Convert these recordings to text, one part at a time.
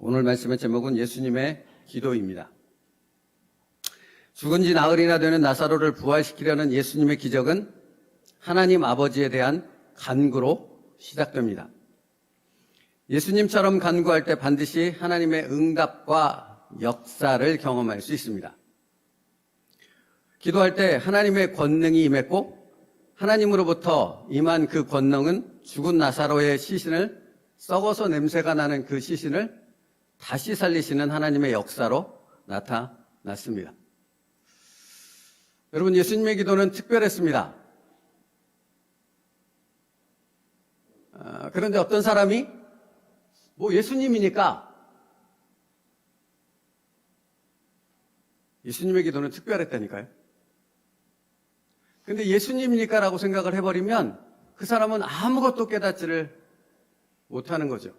오늘 말씀의 제목은 예수님의 기도입니다. 죽은 지 나흘이나 되는 나사로를 부활시키려는 예수님의 기적은 하나님 아버지에 대한 간구로 시작됩니다. 예수님처럼 간구할 때 반드시 하나님의 응답과 역사를 경험할 수 있습니다. 기도할 때 하나님의 권능이 임했고 하나님으로부터 임한 그 권능은 죽은 나사로의 시신을, 썩어서 냄새가 나는 그 시신을 다시 살리시는 하나님의 역사로 나타났습니다. 여러분, 예수님의 기도는 특별했습니다. 그런데 어떤 사람이 예수님이니까 예수님의 기도는 특별했다니까요. 근데 예수님이니까라고 생각을 해버리면 그 사람은 아무것도 깨닫지를 못하는 거죠.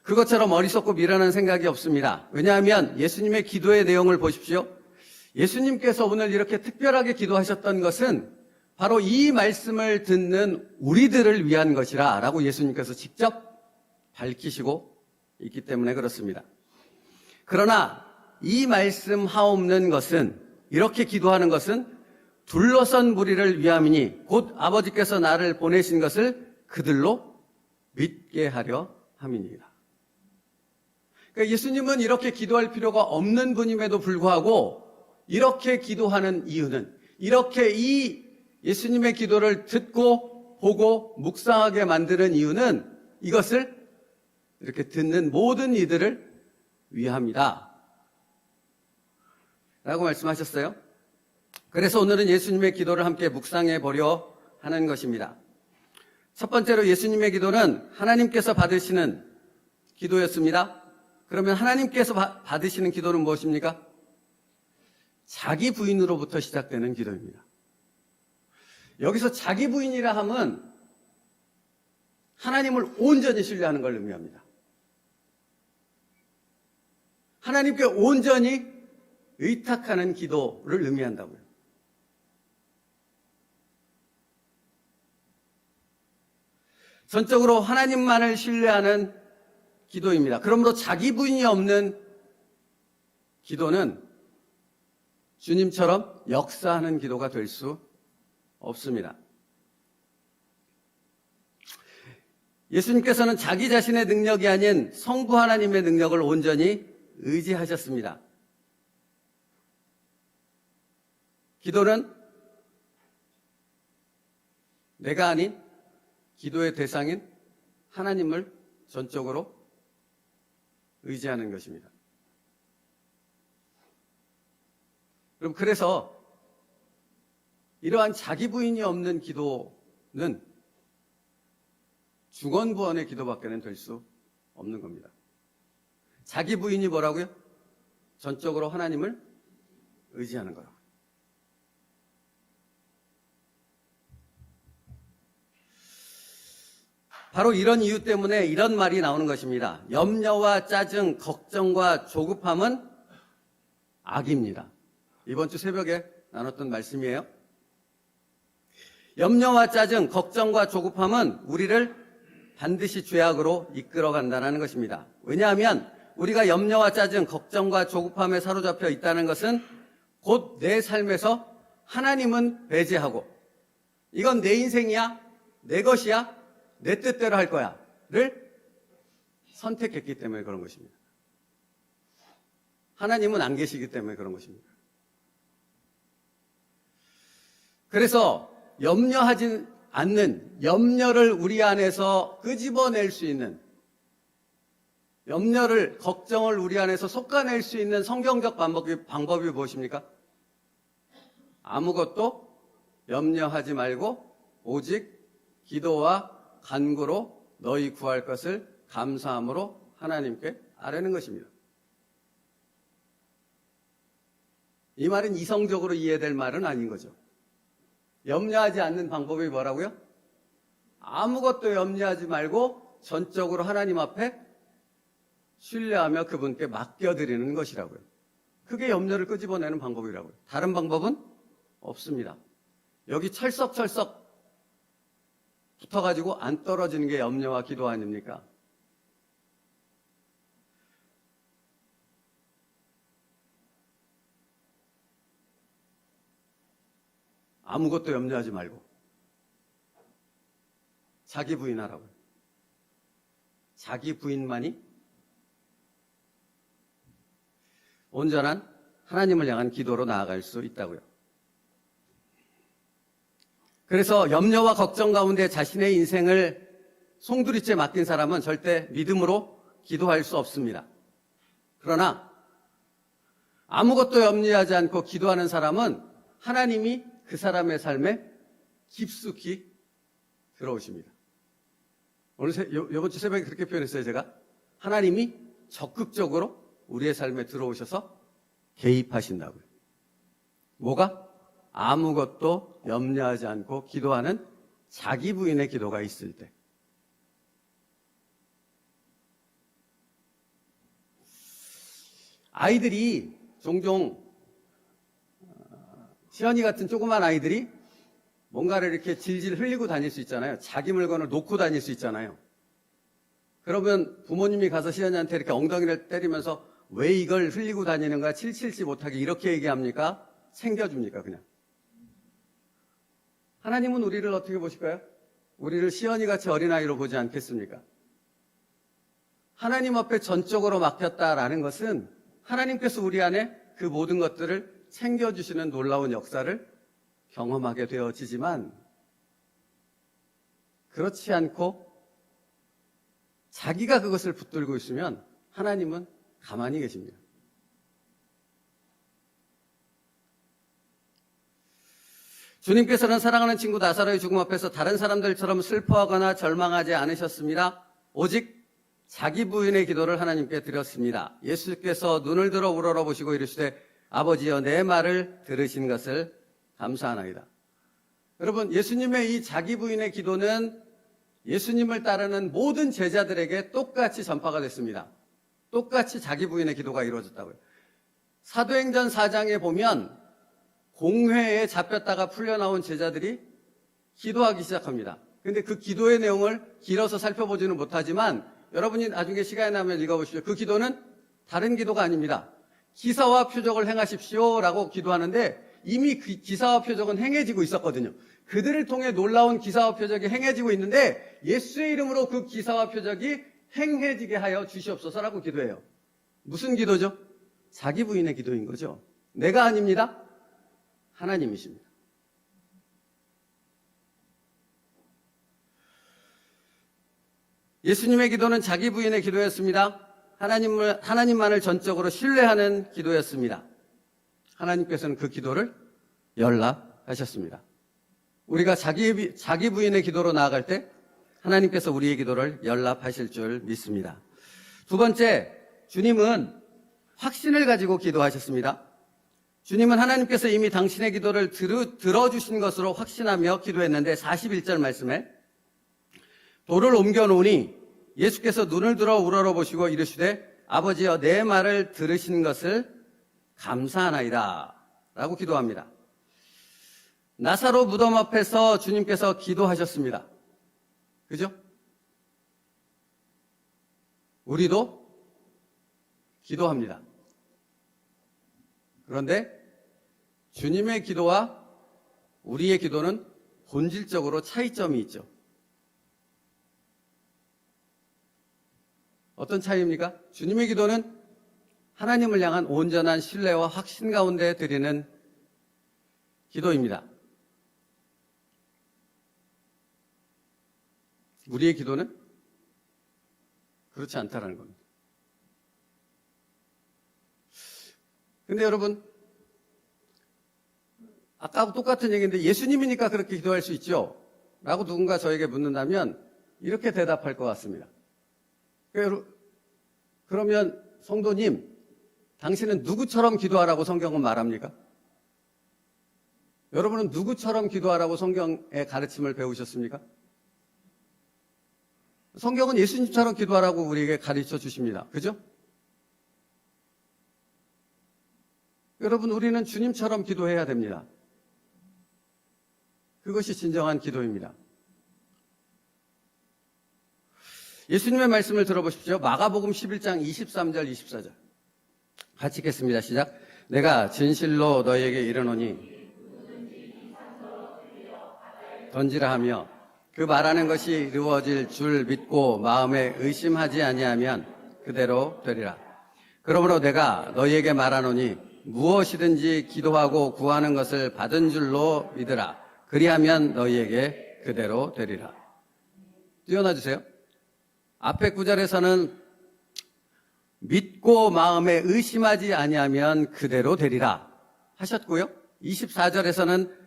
그것처럼 어리석고 미련한 생각이 없습니다. 왜냐하면 예수님의 기도의 내용을 보십시오. 예수님께서 오늘 이렇게 특별하게 기도하셨던 것은 바로 이 말씀을 듣는 우리들을 위한 것이라 라고 예수님께서 직접 밝히시고 있기 때문에 그렇습니다. 그러나 이 말씀 하옵는 것은, 이렇게 기도하는 것은 둘러선 무리를 위함이니 곧 아버지께서 나를 보내신 것을 그들로 믿게 하려 함이니라. 그러니까 예수님은 이렇게 기도할 필요가 없는 분임에도 불구하고 이렇게 기도하는 이유는, 이렇게 이 예수님의 기도를 듣고 보고 묵상하게 만드는 이유는 이것을 이렇게 듣는 모든 이들을 위함이다 라고 말씀하셨어요. 그래서 오늘은 예수님의 기도를 함께 묵상해 보려 하는 것입니다. 첫 번째로 예수님의 기도는 하나님께서 받으시는 기도였습니다. 그러면 하나님께서 받으시는 기도는 무엇입니까? 자기 부인으로부터 시작되는 기도입니다. 여기서 자기 부인이라 함은 하나님을 온전히 신뢰하는 걸 의미합니다. 하나님께 온전히 의탁하는 기도를 의미한다고요. 전적으로 하나님만을 신뢰하는 기도입니다. 그러므로 자기 부인이 없는 기도는 주님처럼 역사하는 기도가 될 수 없습니다. 예수님께서는 자기 자신의 능력이 아닌 성부 하나님의 능력을 온전히 의지하셨습니다. 기도는 내가 아닌 기도의 대상인 하나님을 전적으로 의지하는 것입니다. 그럼 그래서 이러한 자기 부인이 없는 기도는 중언부언의 기도밖에는 될 수 없는 겁니다. 자기 부인이 뭐라고요? 전적으로 하나님을 의지하는 거라고요. 바로 이런 이유 때문에 이런 말이 나오는 것입니다. 염려와 짜증, 걱정과 조급함은 악입니다. 이번 주 새벽에 나눴던 말씀이에요. 염려와 짜증, 걱정과 조급함은 우리를 반드시 죄악으로 이끌어간다는 것입니다. 왜냐하면 우리가 염려와 짜증, 걱정과 조급함에 사로잡혀 있다는 것은 곧 내 삶에서 하나님은 배제하고 이건 내 인생이야, 내 것이야, 내 뜻대로 할 거야 를 선택했기 때문에 그런 것입니다. 하나님은 안 계시기 때문에 그런 것입니다. 그래서 염려하지 않는, 염려를 우리 안에서 끄집어낼 수 있는, 염려를, 걱정을 우리 안에서 솎아낼 수 있는 성경적 방법이 무엇입니까? 아무것도 염려하지 말고 오직 기도와 간구로 너희 구할 것을 감사함으로 하나님께 아뢰는 것입니다. 이 말은 이성적으로 이해될 말은 아닌 거죠. 염려하지 않는 방법이 뭐라고요? 아무것도 염려하지 말고 전적으로 하나님 앞에 신뢰하며 그분께 맡겨드리는 것이라고요. 그게 염려를 끄집어내는 방법이라고요. 다른 방법은 없습니다. 여기 철썩철썩 붙어가지고 안 떨어지는 게 염려와 기도 아닙니까? 아무것도 염려하지 말고 자기 부인하라고요. 자기 부인만이 온전한 하나님을 향한 기도로 나아갈 수 있다고요. 그래서 염려와 걱정 가운데 자신의 인생을 송두리째 맡긴 사람은 절대 믿음으로 기도할 수 없습니다. 그러나 아무것도 염려하지 않고 기도하는 사람은 하나님이 그 사람의 삶에 깊숙이 들어오십니다. 오늘 이번 주 새벽에 그렇게 표현했어요, 제가. 하나님이 적극적으로 우리의 삶에 들어오셔서 개입하신다고요. 뭐가? 아무것도 염려하지 않고 기도하는 자기 부인의 기도가 있을 때. 아이들이 종종 시연이 같은 조그만 아이들이 뭔가를 이렇게 질질 흘리고 다닐 수 있잖아요. 자기 물건을 놓고 다닐 수 있잖아요. 그러면 부모님이 가서 시연이한테 이렇게 엉덩이를 때리면서 왜 이걸 흘리고 다니는가 칠칠지 못하게 이렇게 얘기합니까? 챙겨줍니까? 그냥. 하나님은 우리를 어떻게 보실까요? 우리를 시연이같이 어린아이로 보지 않겠습니까? 하나님 앞에 전적으로 맡겼다라는 것은 하나님께서 우리 안에 그 모든 것들을 챙겨주시는 놀라운 역사를 경험하게 되어지지만 그렇지 않고 자기가 그것을 붙들고 있으면 하나님은 가만히 계십니다. 주님께서는 사랑하는 친구 나사로의 죽음 앞에서 다른 사람들처럼 슬퍼하거나 절망하지 않으셨습니다. 오직 자기 부인의 기도를 하나님께 드렸습니다. 예수께서 눈을 들어 우러러보시고 이르시되 아버지여 내 말을 들으신 것을 감사하나이다. 여러분, 예수님의 이 자기 부인의 기도는 예수님을 따르는 모든 제자들에게 똑같이 전파가 됐습니다. 똑같이 자기 부인의 기도가 이루어졌다고요. 사도행전 4장에 보면 공회에 잡혔다가 풀려나온 제자들이 기도하기 시작합니다. 근데 그 기도의 내용을 길어서 살펴보지는 못하지만 여러분이 나중에 시간이 나면 읽어보십시오. 그 기도는 다른 기도가 아닙니다. 기사와 표적을 행하십시오라고 기도하는데 이미 그 기사와 표적은 행해지고 있었거든요. 그들을 통해 놀라운 기사와 표적이 행해지고 있는데 예수의 이름으로 그 기사와 표적이 행해지게 하여 주시옵소서라고 기도해요. 무슨 기도죠? 자기 부인의 기도인 거죠. 내가 아닙니다. 하나님이십니다. 예수님의 기도는 자기 부인의 기도였습니다. 하나님만을 전적으로 신뢰하는 기도였습니다. 하나님께서는 그 기도를 연락하셨습니다. 우리가 자기 부인의 기도로 나아갈 때 하나님께서 우리의 기도를 연락하실 줄 믿습니다. 두 번째, 주님은 확신을 가지고 기도하셨습니다. 주님은 하나님께서 이미 당신의 기도를 들어주신 것으로 확신하며 기도했는데 41절 말씀에 돌을 옮겨놓으니 예수께서 눈을 들어 우러러보시고 이르시되 아버지여 내 말을 들으신 것을 감사하나이다 라고 기도합니다. 나사로 무덤 앞에서 주님께서 기도하셨습니다. 그죠? 우리도 기도합니다. 그런데 주님의 기도와 우리의 기도는 본질적으로 차이점이 있죠. 어떤 차이입니까? 주님의 기도는 하나님을 향한 온전한 신뢰와 확신 가운데 드리는 기도입니다. 우리의 기도는 그렇지 않다라는 겁니다. 근데 여러분, 아까하고 똑같은 얘기인데 예수님이니까 그렇게 기도할 수 있죠? 라고 누군가 저에게 묻는다면 이렇게 대답할 것 같습니다. 그러면 성도님, 당신은 누구처럼 기도하라고 성경은 말합니까? 여러분은 누구처럼 기도하라고 성경의 가르침을 배우셨습니까? 성경은 예수님처럼 기도하라고 우리에게 가르쳐 주십니다. 그죠? 여러분, 우리는 주님처럼 기도해야 됩니다. 그것이 진정한 기도입니다. 예수님의 말씀을 들어보십시오. 마가복음 11장 23절, 24절. 같이 읽겠습니다. 시작. 내가 진실로 너희에게 이르노니 던지라 하며 그 말하는 것이 이루어질 줄 믿고 마음에 의심하지 아니하면 그대로 되리라. 그러므로 내가 너희에게 말하노니 무엇이든지 기도하고 구하는 것을 받은 줄로 믿으라. 그리하면 너희에게 그대로 되리라. 띄워놔 주세요. 앞에 구절에서는 믿고 마음에 의심하지 아니하면 그대로 되리라 하셨고요. 24절에서는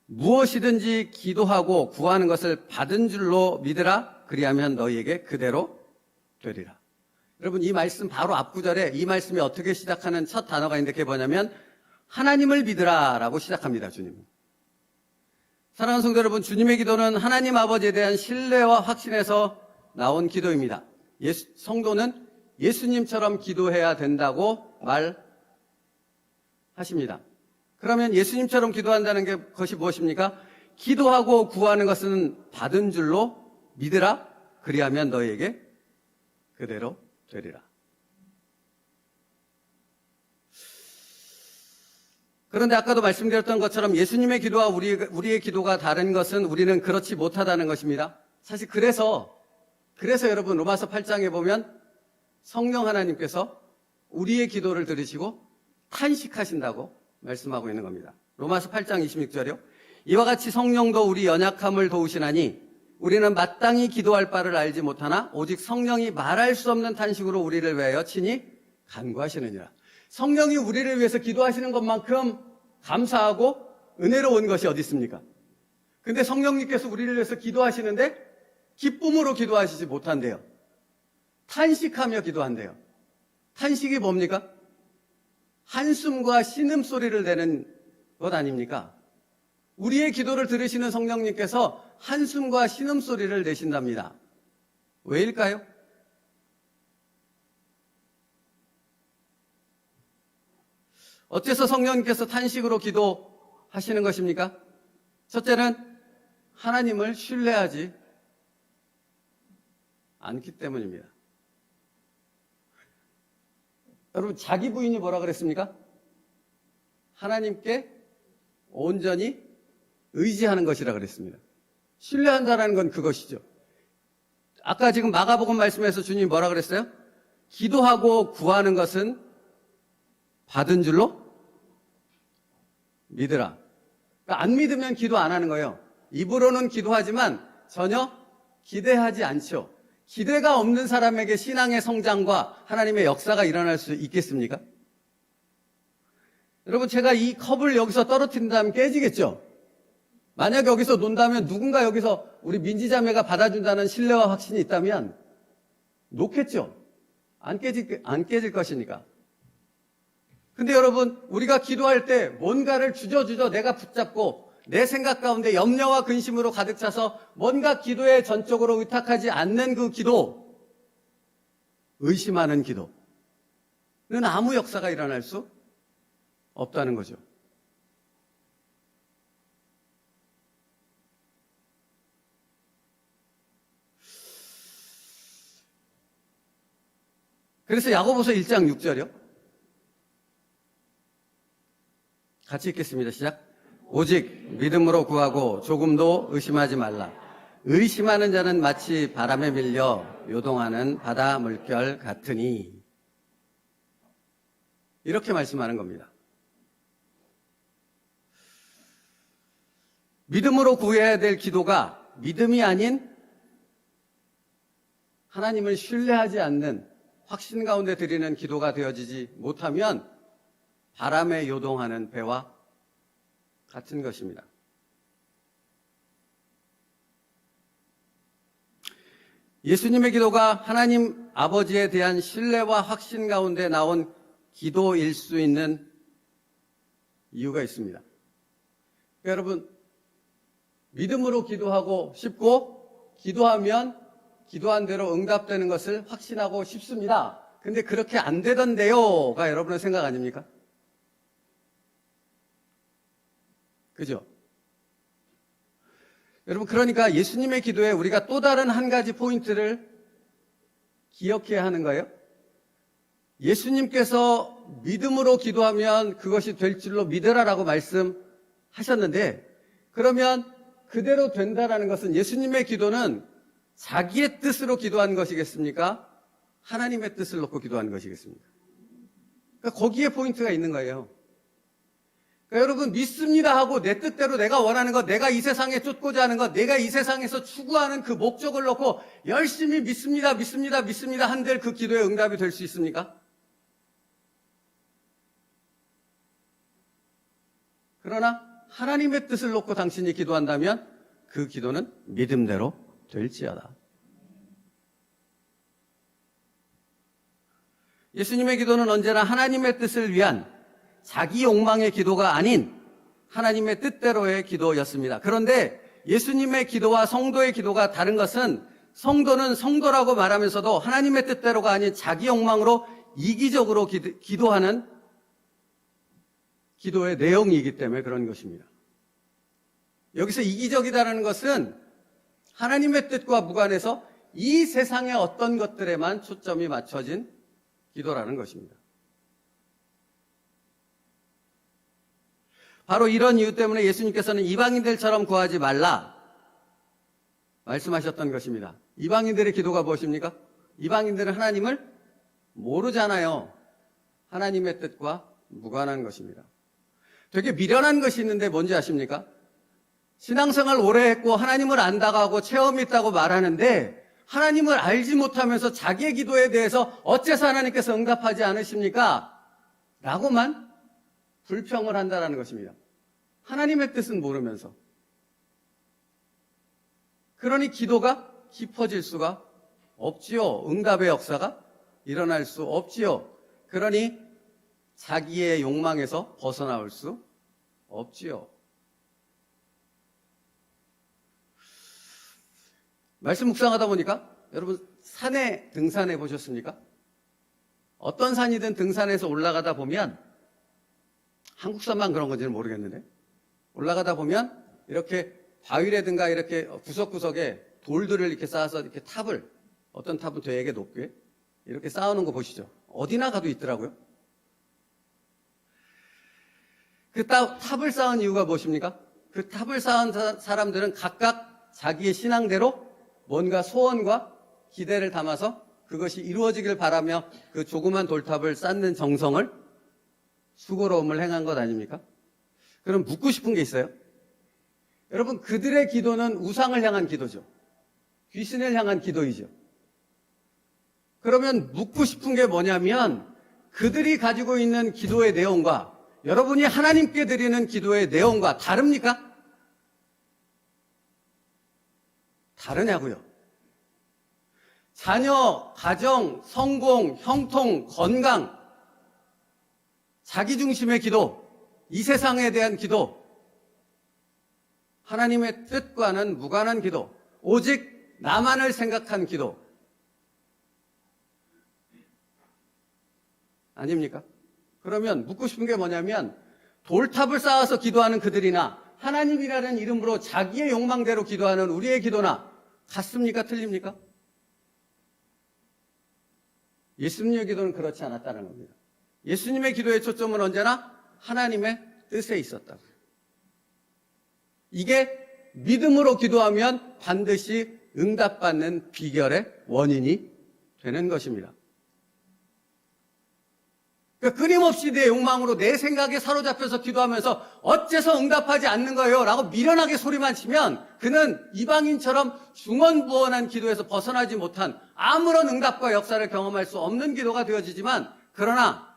무엇이든지 기도하고 구하는 것을 받은 줄로 믿으라. 그리하면 너희에게 그대로 되리라. 여러분, 이 말씀 바로 앞 구절에 이 말씀이 어떻게 시작하는 첫 단어가 있는데 그게 뭐냐면 하나님을 믿으라 라고 시작합니다. 주님. 사랑하는 성도 여러분, 주님의 기도는 하나님 아버지에 대한 신뢰와 확신에서 나온 기도입니다. 성도는 예수님처럼 기도해야 된다고 말하십니다. 그러면 예수님처럼 기도한다는 것이 무엇입니까? 기도하고 구하는 것은 받은 줄로 믿으라. 그리하면 너희에게 그대로 되리라. 그런데 아까도 말씀드렸던 것처럼 예수님의 기도와 우리의 기도가 다른 것은 우리는 그렇지 못하다는 것입니다. 사실 그래서 여러분 로마서 8장에 보면 성령 하나님께서 우리의 기도를 들으시고 탄식하신다고 말씀하고 있는 겁니다. 로마서 8장 26절이요. 이와 같이 성령도 우리 연약함을 도우시나니 우리는 마땅히 기도할 바를 알지 못하나 오직 성령이 말할 수 없는 탄식으로 우리를 위하여 친히 간구하시느니라. 성령이 우리를 위해서 기도하시는 것만큼 감사하고 은혜로운 것이 어디 있습니까? 근데 성령님께서 우리를 위해서 기도하시는데 기쁨으로 기도하시지 못한대요. 탄식하며 기도한대요. 탄식이 뭡니까? 한숨과 신음소리를 내는 것 아닙니까? 우리의 기도를 들으시는 성령님께서 한숨과 신음소리를 내신답니다. 왜일까요? 어째서 성령님께서 탄식으로 기도하시는 것입니까? 첫째는 하나님을 신뢰하지 않기 때문입니다. 여러분, 자기 부인이 뭐라 그랬습니까? 하나님께 온전히 의지하는 것이라 그랬습니다. 신뢰한다는 건 그것이죠. 아까 지금 마가복음 말씀에서 주님이 뭐라 그랬어요? 기도하고 구하는 것은 받은 줄로 믿으라. 그러니까 안 믿으면 기도 안 하는 거예요. 입으로는 기도하지만 전혀 기대하지 않죠. 기대가 없는 사람에게 신앙의 성장과 하나님의 역사가 일어날 수 있겠습니까? 여러분, 제가 이 컵을 여기서 떨어뜨린다면 깨지겠죠? 만약 여기서 논다면 누군가 여기서 우리 민지자매가 받아준다는 신뢰와 확신이 있다면 놓겠죠? 안 깨질 것이니까. 근데 여러분, 우리가 기도할 때 뭔가를 주저주저 내가 붙잡고 내 생각 가운데 염려와 근심으로 가득 차서 뭔가 기도에 전적으로 의탁하지 않는 그 기도, 의심하는 기도는 아무 역사가 일어날 수 없다는 거죠. 그래서 야고보서 1장 6절이요. 같이 읽겠습니다. 시작. 오직 믿음으로 구하고 조금도 의심하지 말라. 의심하는 자는 마치 바람에 밀려 요동하는 바다 물결 같으니. 이렇게 말씀하는 겁니다. 믿음으로 구해야 될 기도가 믿음이 아닌 하나님을 신뢰하지 않는 확신 가운데 드리는 기도가 되어지지 못하면 바람에 요동하는 배와 같은 것입니다. 예수님의 기도가 하나님 아버지에 대한 신뢰와 확신 가운데 나온 기도일 수 있는 이유가 있습니다. 여러분, 믿음으로 기도하고 싶고 기도하면 기도한 대로 응답되는 것을 확신하고 싶습니다. 근데 그렇게 안 되던데요가 여러분의 생각 아닙니까? 그죠? 여러분, 그러니까 예수님의 기도에 우리가 또 다른 한 가지 포인트를 기억해야 하는 거예요. 예수님께서 믿음으로 기도하면 그것이 될 줄로 믿으라라고 말씀하셨는데, 그러면 그대로 된다라는 것은 예수님의 기도는 자기의 뜻으로 기도한 것이겠습니까? 하나님의 뜻을 놓고 기도한 것이겠습니까? 그러니까 거기에 포인트가 있는 거예요. 그러니까 여러분, 믿습니다 하고 내 뜻대로 내가 원하는 것, 내가 이 세상에 쫓고자 하는 것, 내가 이 세상에서 추구하는 그 목적을 놓고 열심히 믿습니다 한들 그 기도의 응답이 될 수 있습니까? 그러나 하나님의 뜻을 놓고 당신이 기도한다면 그 기도는 믿음대로 될지어다. 예수님의 기도는 언제나 하나님의 뜻을 위한 자기 욕망의 기도가 아닌 하나님의 뜻대로의 기도였습니다. 그런데 예수님의 기도와 성도의 기도가 다른 것은 성도는 성도라고 말하면서도 하나님의 뜻대로가 아닌 자기 욕망으로 이기적으로 기도하는 기도의 내용이기 때문에 그런 것입니다. 여기서 이기적이다라는 것은 하나님의 뜻과 무관해서 이 세상의 어떤 것들에만 초점이 맞춰진 기도라는 것입니다. 바로 이런 이유 때문에 예수님께서는 이방인들처럼 구하지 말라 말씀하셨던 것입니다. 이방인들의 기도가 무엇입니까? 이방인들은 하나님을 모르잖아요. 하나님의 뜻과 무관한 것입니다. 되게 미련한 것이 있는데 뭔지 아십니까? 신앙생활 오래 했고 하나님을 안다고 하고 체험이 있다고 말하는데 하나님을 알지 못하면서 자기의 기도에 대해서 어째서 하나님께서 응답하지 않으십니까? 라고만 불평을 한다는 것입니다. 하나님의 뜻은 모르면서. 그러니 기도가 깊어질 수가 없지요. 응답의 역사가 일어날 수 없지요. 그러니 자기의 욕망에서 벗어나올 수 없지요. 말씀 묵상하다 보니까 여러분 산에 등산해 보셨습니까? 어떤 산이든 등산해서 올라가다 보면 한국산만 그런 건지는 모르겠는데 올라가다 보면 이렇게 바위라든가 이렇게 구석구석에 돌들을 이렇게 쌓아서 이렇게 탑을 어떤 탑은 되게 높게 이렇게 쌓아놓은 거 보시죠. 어디나 가도 있더라고요. 그 탑을 쌓은 이유가 무엇입니까? 그 탑을 쌓은 사람들은 각각 자기의 신앙대로 뭔가 소원과 기대를 담아서 그것이 이루어지길 바라며 그 조그만 돌탑을 쌓는 정성을 수고로움을 행한 것 아닙니까? 그럼 묻고 싶은 게 있어요. 여러분, 그들의 기도는 우상을 향한 기도죠. 귀신을 향한 기도이죠. 그러면 묻고 싶은 게 뭐냐면 그들이 가지고 있는 기도의 내용과 여러분이 하나님께 드리는 기도의 내용과 다릅니까? 다르냐고요. 자녀, 가정, 성공, 형통, 건강, 자기중심의 기도, 이 세상에 대한 기도, 하나님의 뜻과는 무관한 기도, 오직 나만을 생각한 기도 아닙니까? 그러면 묻고 싶은 게 뭐냐면 돌탑을 쌓아서 기도하는 그들이나 하나님이라는 이름으로 자기의 욕망대로 기도하는 우리의 기도나 같습니까? 틀립니까? 예수님의 기도는 그렇지 않았다는 겁니다. 예수님의 기도의 초점은 언제나 하나님의 뜻에 있었다. 이게 믿음으로 기도하면 반드시 응답받는 비결의 원인이 되는 것입니다. 그러니까 끊임없이 내 욕망으로 내 생각에 사로잡혀서 기도하면서 어째서 응답하지 않는 거예요? 라고 미련하게 소리만 치면 그는 이방인처럼 중언부언한 기도에서 벗어나지 못한 아무런 응답과 역사를 경험할 수 없는 기도가 되어지지만 그러나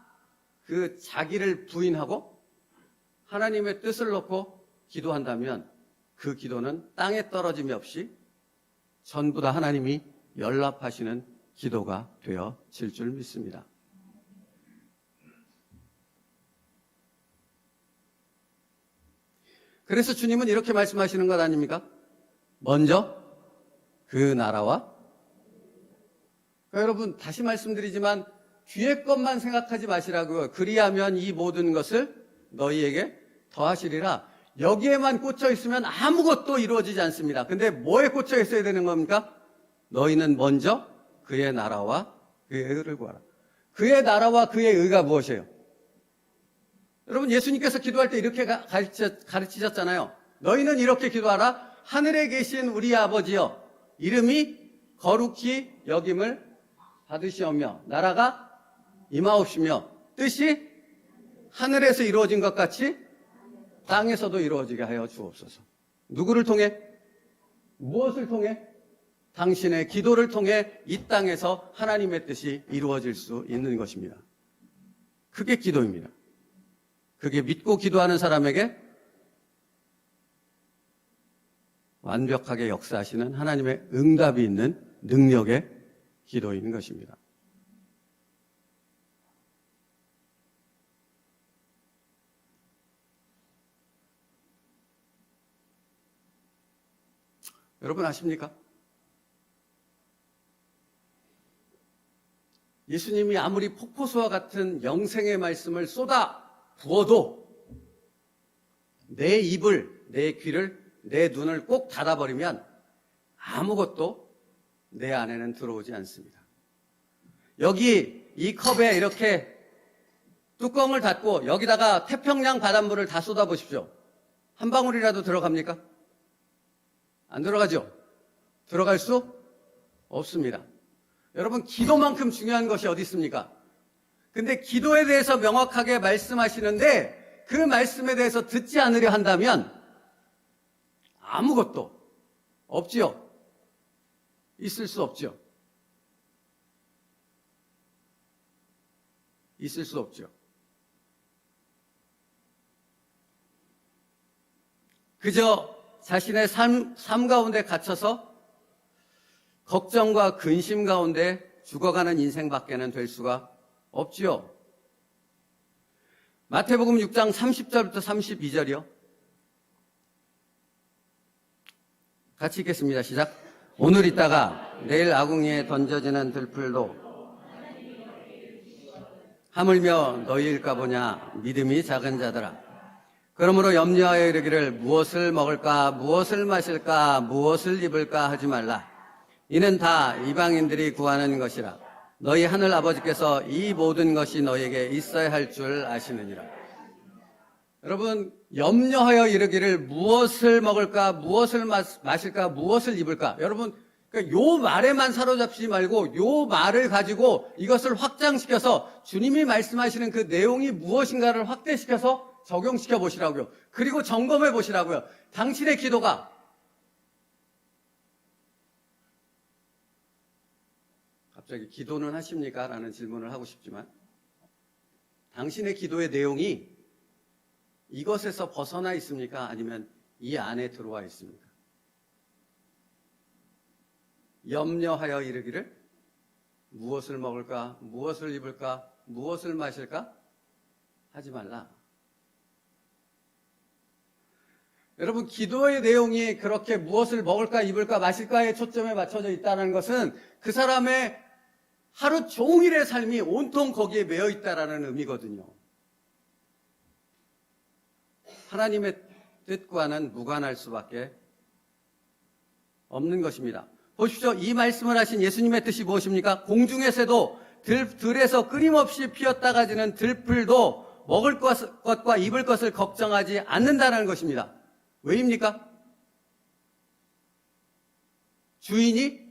그 자기를 부인하고 하나님의 뜻을 놓고 기도한다면 그 기도는 땅에 떨어짐이 없이 전부 다 하나님이 연락하시는 기도가 되어질 줄 믿습니다. 그래서 주님은 이렇게 말씀하시는 것 아닙니까? 먼저 그 나라와 그러니까 여러분 다시 말씀드리지만 뒤의 것만 생각하지 마시라고요. 그리하면 이 모든 것을 너희에게 더하시리라. 여기에만 꽂혀 있으면 아무것도 이루어지지 않습니다. 근데 뭐에 꽂혀 있어야 되는 겁니까? 너희는 먼저 그의 나라와 그의 의를 구하라. 그의 나라와 그의 의가 무엇이에요? 여러분 예수님께서 기도할 때 이렇게 가르치셨잖아요. 너희는 이렇게 기도하라. 하늘에 계신 우리 아버지여 이름이 거룩히 여김을 받으시오며 나라가 임하옵시며 뜻이 하늘에서 이루어진 것 같이 땅에서도 이루어지게 하여 주옵소서. 누구를 통해? 무엇을 통해? 당신의 기도를 통해 이 땅에서 하나님의 뜻이 이루어질 수 있는 것입니다. 그게 기도입니다. 그게 믿고 기도하는 사람에게 완벽하게 역사하시는 하나님의 응답이 있는 능력의 기도인 것입니다. 여러분 아십니까? 예수님이 아무리 폭포수와 같은 영생의 말씀을 쏟아 부어도 내 입을, 내 귀를, 내 눈을 꼭 닫아버리면 아무것도 내 안에는 들어오지 않습니다. 여기 이 컵에 이렇게 뚜껑을 닫고 여기다가 태평양 바닷물을 다 쏟아보십시오. 한 방울이라도 들어갑니까? 안 들어가죠? 들어갈 수 없습니다. 여러분, 기도만큼 중요한 것이 어디 있습니까? 근데 기도에 대해서 명확하게 말씀하시는데 그 말씀에 대해서 듣지 않으려 한다면 아무것도 없지요. 있을 수 없죠. 있을 수 없죠. 그저 자신의 삶 가운데 갇혀서 걱정과 근심 가운데 죽어가는 인생밖에는 될 수가 없지요. 마태복음 6장 30절부터 32절이요. 같이 읽겠습니다. 시작. 오늘 있다가 내일 아궁이에 던져지는 들풀도 하물며 너희일까 보냐 믿음이 작은 자들아. 그러므로 염려하여 이르기를 무엇을 먹을까 무엇을 마실까 무엇을 입을까 하지 말라. 이는 다 이방인들이 구하는 것이라. 너희 하늘 아버지께서 이 모든 것이 너희에게 있어야 할 줄 아시느니라. 여러분, 염려하여 이르기를 무엇을 먹을까 무엇을 마실까 무엇을 입을까. 여러분, 그러니까 요 말에만 사로잡지 말고 요 말을 가지고 이것을 확장시켜서 주님이 말씀하시는 그 내용이 무엇인가를 확대시켜서 적용시켜 보시라고요. 그리고 점검해 보시라고요. 당신의 기도가 갑자기 기도는 하십니까? 라는 질문을 하고 싶지만 당신의 기도의 내용이 이것에서 벗어나 있습니까? 아니면 이 안에 들어와 있습니까? 염려하여 이르기를 무엇을 먹을까? 무엇을 입을까? 무엇을 마실까? 하지 말라. 여러분, 기도의 내용이 그렇게 무엇을 먹을까, 입을까, 마실까에 초점에 맞춰져 있다는 것은 그 사람의 하루 종일의 삶이 온통 거기에 매여 있다라는 의미거든요. 하나님의 뜻과는 무관할 수밖에 없는 것입니다. 보십시오. 이 말씀을 하신 예수님의 뜻이 무엇입니까? 공중의 새도 들에서 끊임없이 피었다가 지는 들풀도 먹을 것과 입을 것을 걱정하지 않는다는 것입니다. 왜입니까? 주인이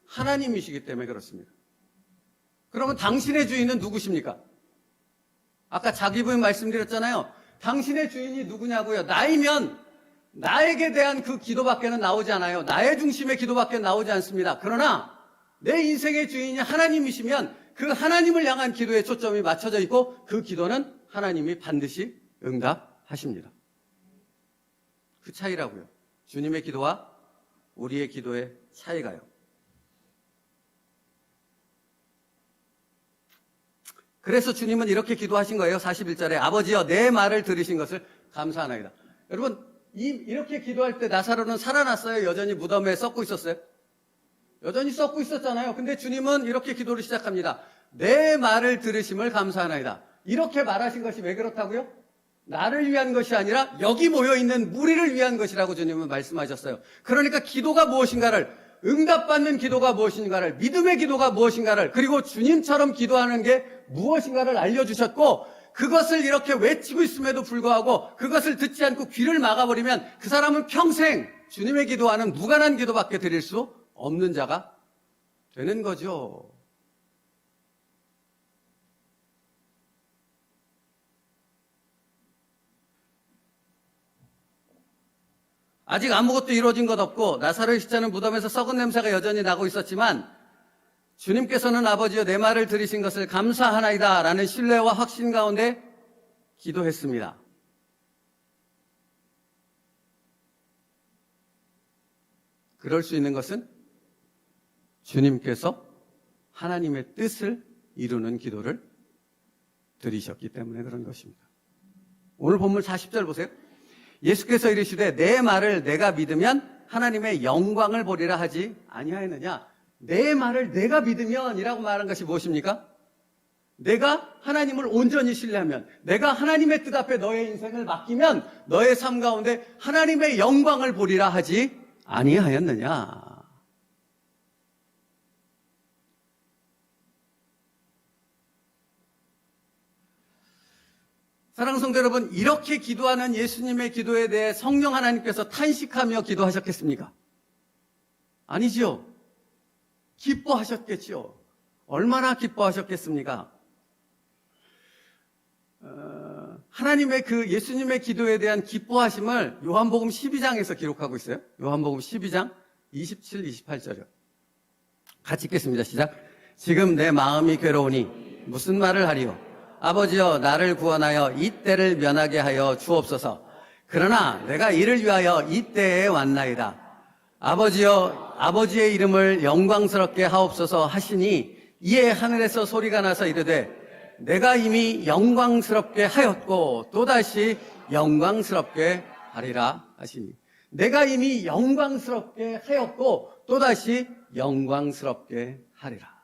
하나님이시기 때문에 그렇습니다. 그러면 당신의 주인은 누구십니까? 아까 자기 부인 말씀드렸잖아요. 당신의 주인이 누구냐고요? 나이면 나에게 대한 그 기도밖에는 나오지 않아요. 나의 중심의 기도밖에 나오지 않습니다. 그러나 내 인생의 주인이 하나님이시면 그 하나님을 향한 기도에 초점이 맞춰져 있고 그 기도는 하나님이 반드시 응답하십니다. 그 차이라고요. 주님의 기도와 우리의 기도의 차이가요. 그래서 주님은 이렇게 기도하신 거예요. 41절에 아버지여 내 말을 들으신 것을 감사하나이다. 여러분, 이렇게 기도할 때 나사로는 살아났어요? 여전히 무덤에 썩고 있었어요? 여전히 썩고 있었잖아요. 근데 주님은 이렇게 기도를 시작합니다. 내 말을 들으심을 감사하나이다. 이렇게 말하신 것이 왜 그렇다고요? 나를 위한 것이 아니라 여기 모여있는 무리를 위한 것이라고 주님은 말씀하셨어요. 그러니까 기도가 무엇인가를, 응답받는 기도가 무엇인가를, 믿음의 기도가 무엇인가를, 그리고 주님처럼 기도하는 게 무엇인가를 알려주셨고, 그것을 이렇게 외치고 있음에도 불구하고 그것을 듣지 않고 귀를 막아버리면 그 사람은 평생 주님의 기도와는 무관한 기도밖에 드릴 수 없는 자가 되는 거죠. 아직 아무것도 이루어진 것 없고 나사로의 시체는 무덤에서 썩은 냄새가 여전히 나고 있었지만 주님께서는 아버지여 내 말을 들으신 것을 감사하나이다 라는 신뢰와 확신 가운데 기도했습니다. 그럴 수 있는 것은 주님께서 하나님의 뜻을 이루는 기도를 드리셨기 때문에 그런 것입니다. 오늘 본문 40절 보세요. 예수께서 이르시되 내 말을 내가 믿으면 하나님의 영광을 보리라 하지 아니하였느냐. 내 말을 내가 믿으면 이라고 말한 것이 무엇입니까? 내가 하나님을 온전히 신뢰하면, 내가 하나님의 뜻 앞에 너의 인생을 맡기면 너의 삶 가운데 하나님의 영광을 보리라 하지 아니하였느냐. 사랑하는 성도 여러분, 이렇게 기도하는 예수님의 기도에 대해 성령 하나님께서 탄식하며 기도하셨겠습니까? 아니지요. 기뻐하셨겠지요. 얼마나 기뻐하셨겠습니까? 하나님의 그 예수님의 기도에 대한 기뻐하심을 요한복음 12장에서 기록하고 있어요. 요한복음 12장 27, 28절이요. 같이 읽겠습니다. 시작. 지금 내 마음이 괴로우니 무슨 말을 하리요? 아버지여 나를 구원하여 이 때를 면하게 하여 주옵소서. 그러나 내가 이를 위하여 이 때에 왔나이다. 아버지여 아버지의 이름을 영광스럽게 하옵소서 하시니 이에 하늘에서 소리가 나서 이르되 내가 이미 영광스럽게 하였고 또다시 영광스럽게 하리라 하시니, 내가 이미 영광스럽게 하였고 또다시 영광스럽게 하리라.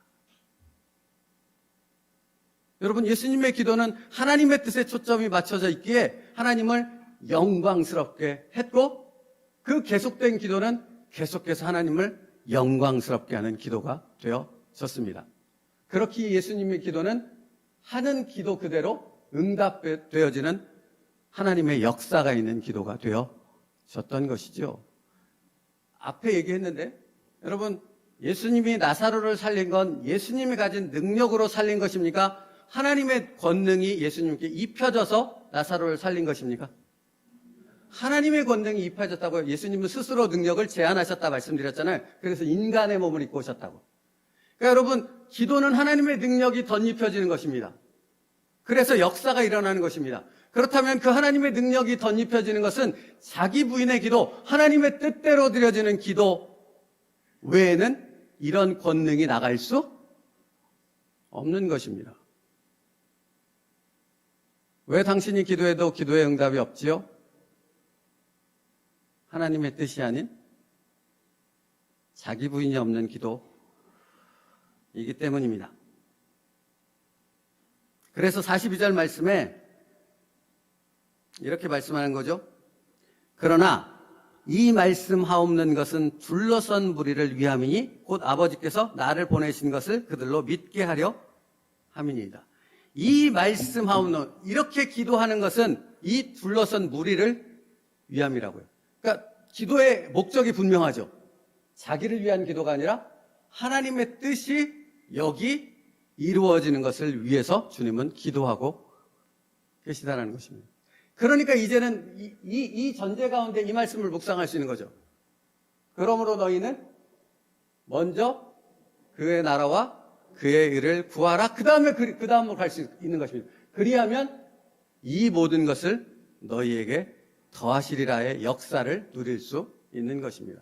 여러분, 예수님의 기도는 하나님의 뜻에 초점이 맞춰져 있기에 하나님을 영광스럽게 했고, 그 계속된 기도는 계속해서 하나님을 영광스럽게 하는 기도가 되어졌습니다. 그렇기에 예수님의 기도는 하는 기도 그대로 응답되어지는 하나님의 역사가 있는 기도가 되어졌던 것이죠. 앞에 얘기했는데, 여러분, 예수님이 나사로를 살린 건 예수님이 가진 능력으로 살린 것입니까? 하나님의 권능이 예수님께 입혀져서 나사로를 살린 것입니까? 하나님의 권능이 입혀졌다고요. 예수님은 스스로 능력을 제한하셨다 말씀드렸잖아요. 그래서 인간의 몸을 입고 오셨다고. 그러니까 여러분, 기도는 하나님의 능력이 덧입혀지는 것입니다. 그래서 역사가 일어나는 것입니다. 그렇다면 그 하나님의 능력이 덧입혀지는 것은 자기 부인의 기도, 하나님의 뜻대로 드려지는 기도 외에는 이런 권능이 나갈 수 없는 것입니다. 왜 당신이 기도해도 기도의 응답이 없지요? 하나님의 뜻이 아닌 자기 부인이 없는 기도이기 때문입니다. 그래서 42절 말씀에 이렇게 말씀하는 거죠. 그러나 이 말씀하옵는 것은 둘러선 무리를 위함이니 곧 아버지께서 나를 보내신 것을 그들로 믿게 하려 함이니이다. 이 말씀하옵는, 이렇게 기도하는 것은 이 둘러선 무리를 위함이라고요. 그러니까 기도의 목적이 분명하죠. 자기를 위한 기도가 아니라 하나님의 뜻이 여기 이루어지는 것을 위해서 주님은 기도하고 계시다는 것입니다. 그러니까 이제는 이 전제 가운데 이 말씀을 묵상할 수 있는 거죠. 그러므로 너희는 먼저 그의 나라와 그의 의를 구하라. 그 다음으로 갈 수 있는 것입니다. 그리하면 이 모든 것을 너희에게 더하시리라의 역사를 누릴 수 있는 것입니다.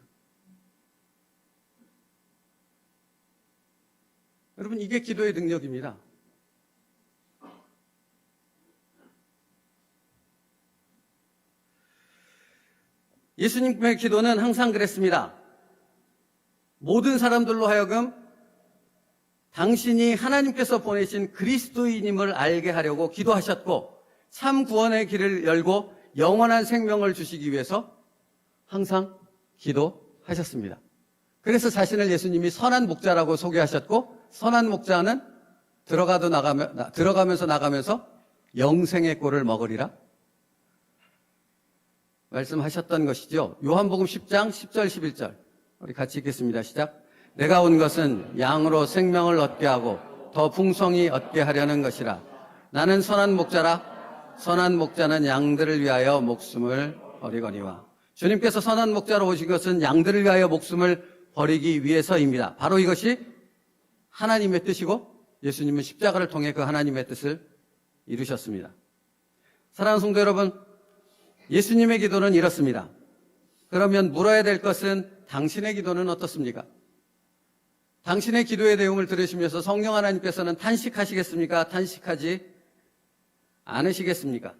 여러분, 이게 기도의 능력입니다. 예수님의 기도는 항상 그랬습니다. 모든 사람들로 하여금 당신이 하나님께서 보내신 그리스도인임을 알게 하려고 기도하셨고, 참 구원의 길을 열고 영원한 생명을 주시기 위해서 항상 기도하셨습니다. 그래서 자신을 예수님이 선한 목자라고 소개하셨고, 선한 목자는 들어가면서 나가면서 영생의 꼴을 먹으리라 말씀하셨던 것이죠. 요한복음 10장 10절 11절 우리 같이 읽겠습니다. 시작. 내가 온 것은 양으로 생명을 얻게 하고 더 풍성히 얻게 하려는 것이라. 나는 선한 목자라. 선한 목자는 양들을 위하여 목숨을 버리거니와. 주님께서 선한 목자로 오신 것은 양들을 위하여 목숨을 버리기 위해서입니다. 바로 이것이 하나님의 뜻이고 예수님은 십자가를 통해 그 하나님의 뜻을 이루셨습니다. 사랑하는 성도 여러분, 예수님의 기도는 이렇습니다. 그러면 물어야 될 것은 당신의 기도는 어떻습니까? 당신의 기도의 내용을 들으시면서 성령 하나님께서는 탄식하시겠습니까? 탄식하지 않으시겠습니까?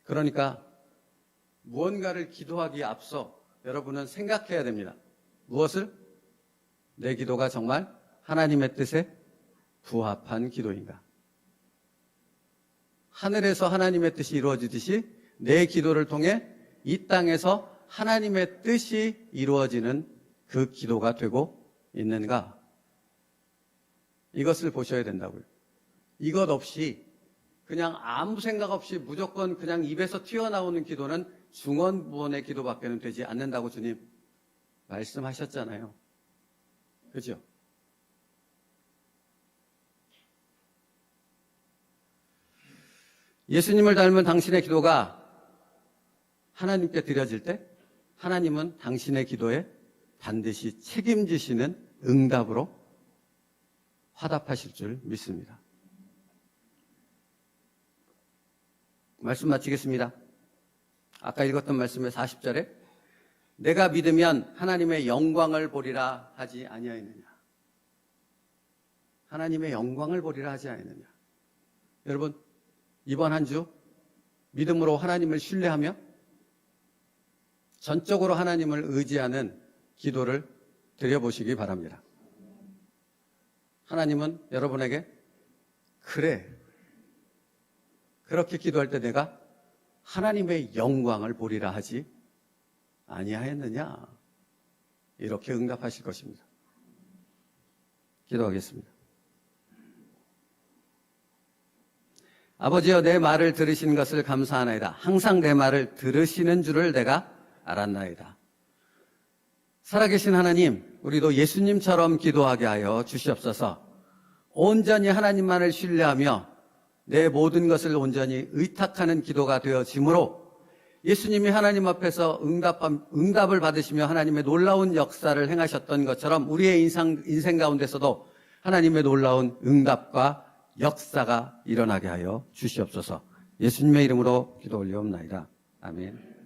그러니까 무언가를 기도하기에 앞서 여러분은 생각해야 됩니다. 무엇을? 내 기도가 정말 하나님의 뜻에 부합한 기도인가? 하늘에서 하나님의 뜻이 이루어지듯이 내 기도를 통해 이 땅에서 하나님의 뜻이 이루어지는 그 기도가 되고 있는가? 이것을 보셔야 된다고요. 이것 없이 그냥 아무 생각 없이 무조건 그냥 입에서 튀어나오는 기도는 중언부언의 기도밖에는 되지 않는다고 주님 말씀하셨잖아요. 그죠? 예수님을 닮은 당신의 기도가 하나님께 드려질 때 하나님은 당신의 기도에 반드시 책임지시는 응답으로 화답하실 줄 믿습니다. 말씀 마치겠습니다. 아까 읽었던 말씀의 40절에 내가 믿으면 하나님의 영광을 보리라 하지 아니하였느냐. 하나님의 영광을 보리라 하지 아니하였느냐. 여러분, 이번 한 주 믿음으로 하나님을 신뢰하며 전적으로 하나님을 의지하는 기도를 드려보시기 바랍니다. 하나님은 여러분에게 그래, 그렇게 기도할 때 내가 하나님의 영광을 보리라 하지 아니하였느냐, 이렇게 응답하실 것입니다. 기도하겠습니다. 아버지여, 내 말을 들으신 것을 감사하나이다. 항상 내 말을 들으시는 줄을 내가 알았나이다. 살아계신 하나님, 우리도 예수님처럼 기도하게 하여 주시옵소서. 온전히 하나님만을 신뢰하며 내 모든 것을 온전히 의탁하는 기도가 되어지므로 예수님이 하나님 앞에서 응답을 받으시며 하나님의 놀라운 역사를 행하셨던 것처럼 우리의 인생 가운데서도 하나님의 놀라운 응답과 역사가 일어나게 하여 주시옵소서. 예수님의 이름으로 기도 올리옵나이다. 아멘.